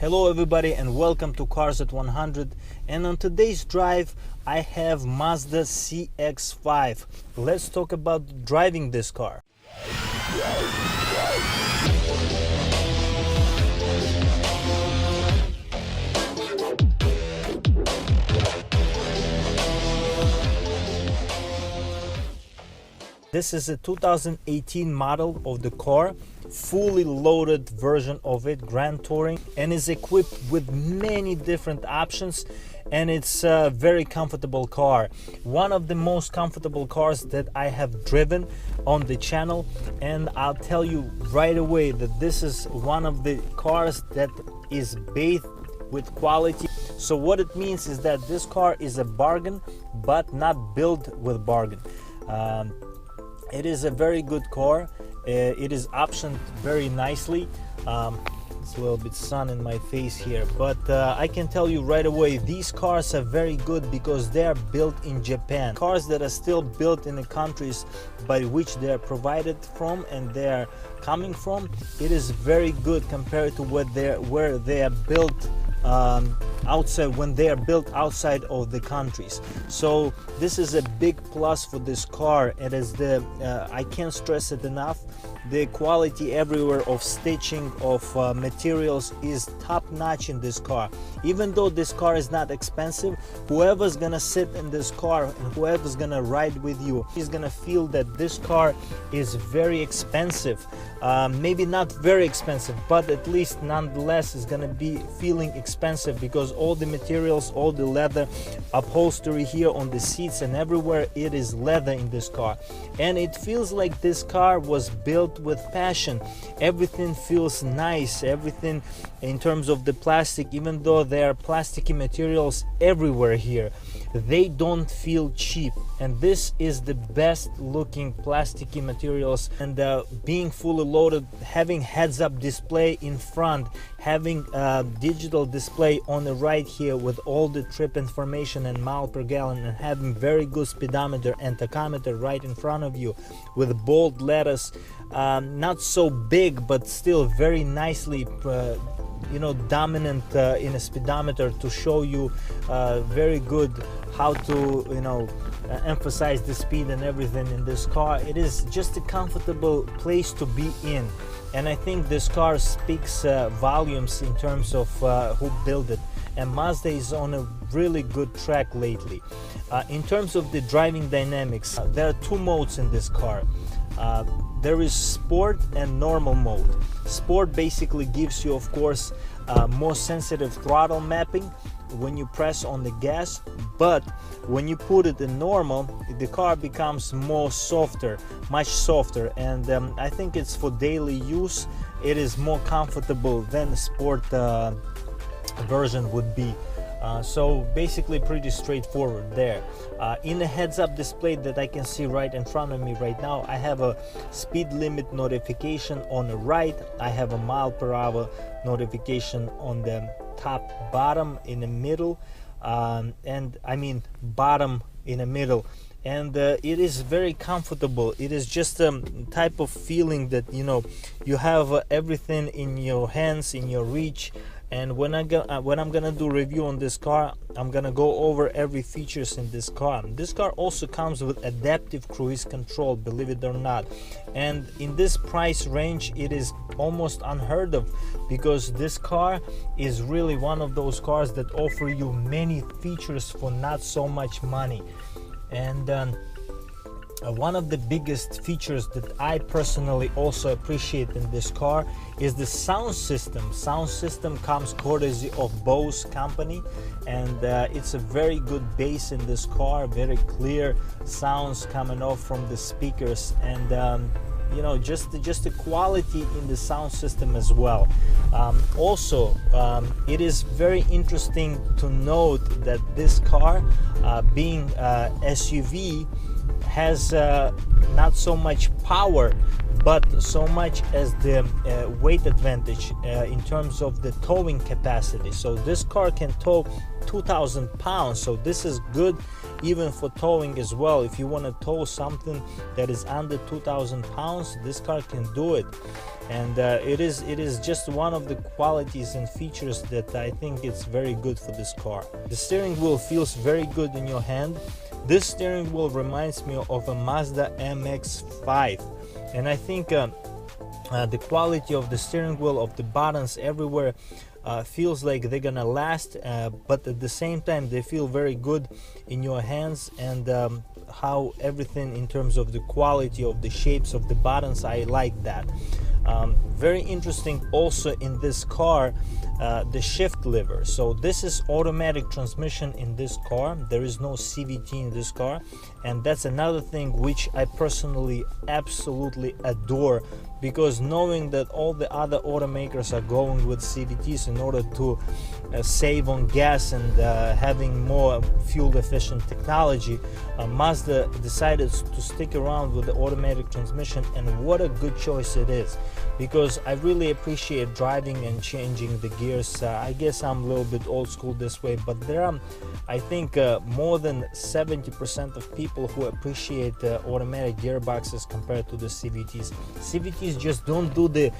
Hello everybody and welcome to Cars at 100, and on today's drive I have Mazda CX-5. Let's talk about driving this car. This is a 2018 model of the car, fully loaded version of it, Grand Touring, and is equipped with many different options, and it's a very comfortable car. One of the most comfortable cars that I have driven on the channel, and I'll tell you right away that this is one of the cars that is bathed with quality. So what it means is that this car is a bargain, but not built with bargain. It is a very good car. It is optioned very nicely. It's a little bit sun in my face here, but I can tell you right away, these cars are very good because they are built in Japan. Cars that are still built in the countries by which they are provided from and they are coming from, it is very good compared to where they are built outside, when they are built outside of the countries. So this is a big plus for this car. It is the I can't stress it enough, the quality everywhere of stitching, of materials is top-notch in this car. Even though this car is not expensive, whoever's gonna sit in this car and whoever's gonna ride with you is gonna feel that this car is very expensive. Maybe not very expensive, but at least nonetheless is gonna be feeling expensive because all the materials, all the leather upholstery here on the seats and everywhere, it is leather in this car, and it feels like this car was built with passion. Everything feels nice, everything in terms of the plastic, even though there are plasticky materials everywhere here, they don't feel cheap, and this is the best looking plasticky materials. And being fully loaded, having heads-up display in front, having digital display on the right here with all the trip information and mile per gallon, and having very good speedometer and tachometer right in front of you with bold letters, not so big but still very nicely dominant in a speedometer to show you very good how to emphasize the speed and everything in this car. It is just a comfortable place to be in, and I think this car speaks volumes in terms of who built it, and Mazda is on a really good track lately. In terms of the driving dynamics, there are two modes in this car. There is sport and normal mode. Sport basically gives you, of course, more sensitive throttle mapping when you press on the gas, but when you put it in normal, the car becomes much softer, and I think it's for daily use. It is more comfortable than the sport version would be. So basically pretty straightforward there. In the heads-up display that I can see right in front of me right now, I have a speed limit notification on the right, I have a mile per hour notification on the top, bottom, in the middle, and I mean bottom in the middle, and it is very comfortable. It is just a type of feeling that you have everything in your hands, in your reach. And when I'm gonna do review on this car, I'm gonna go over every features in this car. This car also comes with adaptive cruise control, believe it or not, and in this price range it is almost unheard of, because this car is really one of those cars that offer you many features for not so much money. And one of the biggest features that I personally also appreciate in this car is the sound system. Sound system comes courtesy of Bose company, and it's a very good bass in this car, very clear sounds coming off from the speakers, and just the quality in the sound system as well. Also, it is very interesting to note that this car, being SUV, has not so much power but so much as the weight advantage in terms of the towing capacity. So this car can tow 2,000 pounds, so this is good even for towing as well. If you want to tow something that is under 2,000 pounds, this car can do it. And it is just one of the qualities and features that I think it's very good for this car. The steering wheel feels very good in your hand. This steering wheel reminds me of a Mazda MX-5, and I think the quality of the steering wheel, of the buttons everywhere, feels like they're gonna last, but at the same time they feel very good in your hands. And how everything in terms of the quality of the shapes of the buttons, I like that. Very interesting also in this car, the shift lever. So this is automatic transmission in this car. There is no CVT in this car, and that's another thing which I personally absolutely adore, because knowing that all the other automakers are going with CVTs in order to save on gas and having more fuel efficient technology, Mazda decided to stick around with the automatic transmission, and what a good choice it is, because I really appreciate driving and changing the gears. I guess I'm a little bit old school this way, but there are, I think, more than 70% of people who appreciate automatic gearboxes compared to the CVTs. CVTs just don't do the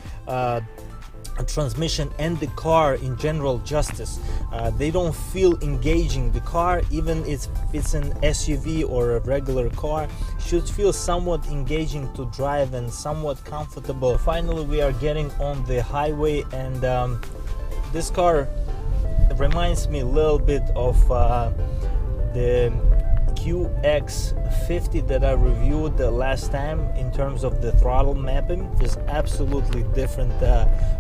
transmission and the car in general justice. They don't feel engaging. The car, even if it's an SUV or a regular car, should feel somewhat engaging to drive and somewhat comfortable. Finally, we are getting on the highway, and this car reminds me a little bit of the QX50 that I reviewed the last time in terms of the throttle mapping. It's absolutely different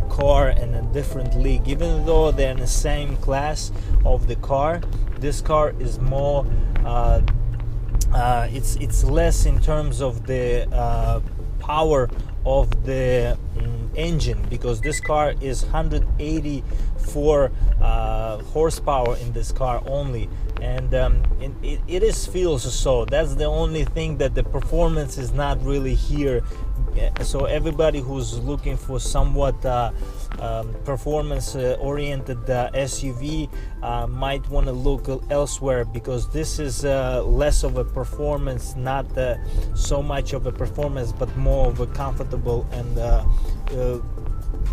car and a different league. Even though they're in the same class of the car, this car is more it's less in terms of the power of the engine, because this car is 184 horsepower in this car only, and it is feels so. That's the only thing, that the performance is not really here. So everybody who's looking for somewhat performance oriented SUV might want to look elsewhere, because this is less of a performance, not so much of a performance, but more of a comfortable and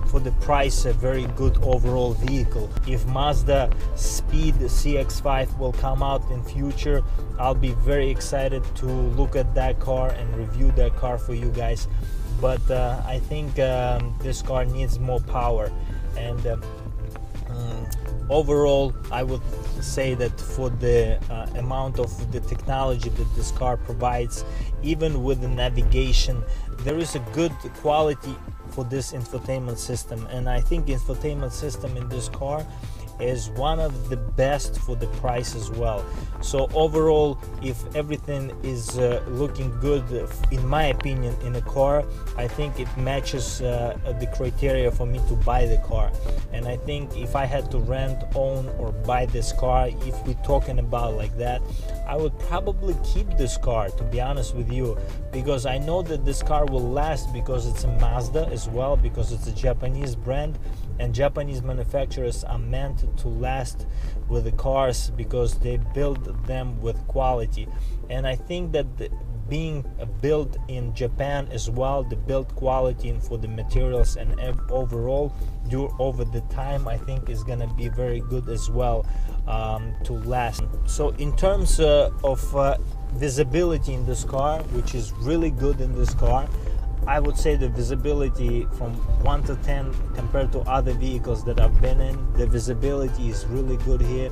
for the price a very good overall vehicle. If Mazda Speed CX-5 will come out in future, I'll be very excited to look at that car and review that car for you guys. But I think this car needs more power, and overall I would say that for the amount of the technology that this car provides, even with the navigation, there is a good quality for this infotainment system. And I think infotainment system in this car is one of the best for the price as well. So overall, if everything is looking good, in my opinion, in a car, I think it matches the criteria for me to buy the car. And I think if I had to rent, own, or buy this car, if we're talking about like that, I would probably keep this car, to be honest with you, because I know that this car will last, because it's a Mazda as well, because it's a Japanese brand, and Japanese manufacturers are meant to last with the cars because they build them with quality. And I think that being built in Japan as well, the build quality and for the materials and overall over the time, I think is gonna be very good as well to last. So in terms of visibility in this car, which is really good in this car, I would say the visibility from 1 to 10 compared to other vehicles that I've been in, the visibility is really good here.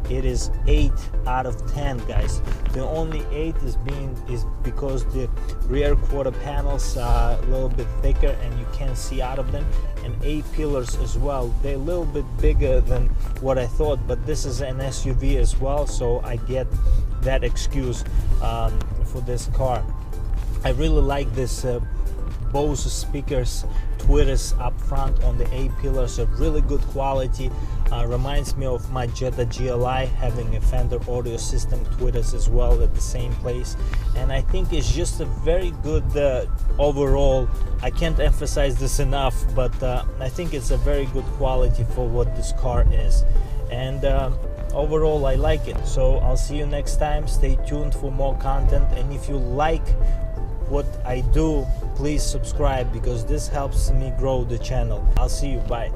It is 8 out of 10, guys. The only 8 is because the rear quarter panels are a little bit thicker and you can't see out of them, and 8 pillars as well. They're a little bit bigger than what I thought, but this is an SUV as well, so I get that excuse for this car. I really like this Bose speakers, tweeters up front on the A-pillars are really good quality. Reminds me of my Jetta GLI, having a Fender audio system tweeters as well at the same place. And I think it's just a very good overall. I can't emphasize this enough, but I think it's a very good quality for what this car is. And overall I like it. So I'll see you next time. Stay tuned for more content, and if you like what I do, please subscribe, because this helps me grow the channel. I'll see you. Bye.